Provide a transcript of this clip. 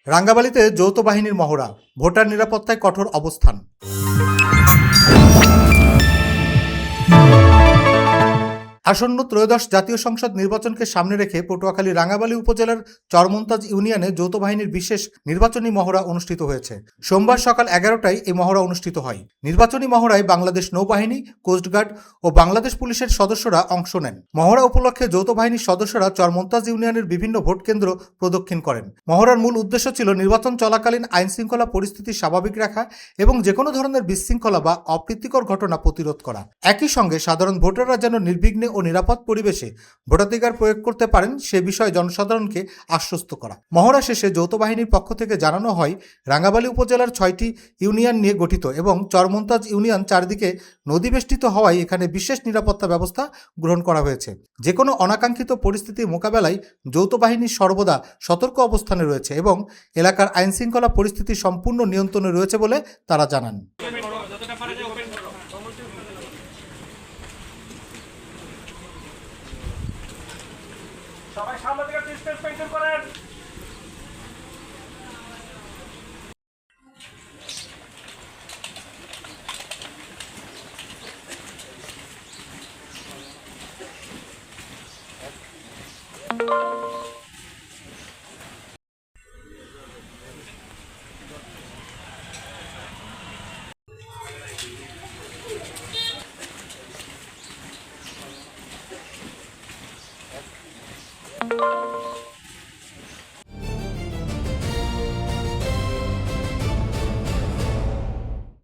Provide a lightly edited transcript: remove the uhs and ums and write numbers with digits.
রাঙ্গাবালিতে যৌথ বাহিনীর মহড়া, ভোটার নিরাপত্তায় কঠোর অবস্থান। আসন্ন ত্রয়োদশ জাতীয় সংসদ নির্বাচনকে সামনে রেখে পটুয়াখালী রাঙ্গাবালী উপজেলার চরমন্তাজ ইউনিয়নে যৌথ বাহিনীর বিশেষ নির্বাচনী মহড়া অনুষ্ঠিত হয়েছে। সোমবার সকাল 11টায় এই মহড়া অনুষ্ঠিত হয়। নির্বাচনী মহড়ায় বাংলাদেশ নৌবাহিনী, কোস্টগার্ড ও বাংলাদেশ পুলিশের সদস্যরা অংশ নেন। মহড়া উপলক্ষে যৌথ বাহিনীর সদস্যরা চরমন্তাজ ইউনিয়নের বিভিন্ন ভোট কেন্দ্র প্রদক্ষিণ করেন। মহড়ার মূল উদ্দেশ্য ছিল নির্বাচন চলাকালীন আইনশৃঙ্খলা পরিস্থিতি স্বাভাবিক রাখা এবং যে কোনো ধরনের বিশৃঙ্খলা বা অপ্রীতিকর ঘটনা প্রতিরোধ করা। একই সঙ্গে সাধারণ ভোটাররা যেন নির্বিঘ্নে ও নিরাপদ পরিবেশে ভোটাধিকার প্রয়োগ করতে পারেন সে বিষয়ে জনসাধারণকে আশ্বস্ত করা। মহড়া শেষে যৌথ বাহিনীর পক্ষ থেকে জানানো হয়, রাঙ্গাবালী উপজেলার 6টি ইউনিয়ন নিয়ে গঠিত এবং চরমন্তাজ ইউনিয়ন চারদিকে নদীবেষ্টিত হওয়ায় এখানে বিশেষ নিরাপত্তা ব্যবস্থা গ্রহণ করা হয়েছে। যে কোনো অনাকাঙ্ক্ষিত পরিস্থিতি মোকাবেলায় যৌথ বাহিনী সর্বদা সতর্ক অবস্থানে রয়েছে এবং এলাকার আইনশৃঙ্খলা পরিস্থিতি সম্পূর্ণ নিয়ন্ত্রণে রয়েছে বলে তারা জানান। সবাই সামনে থেকে ডিসটেন্স মেইনটেইন করেন।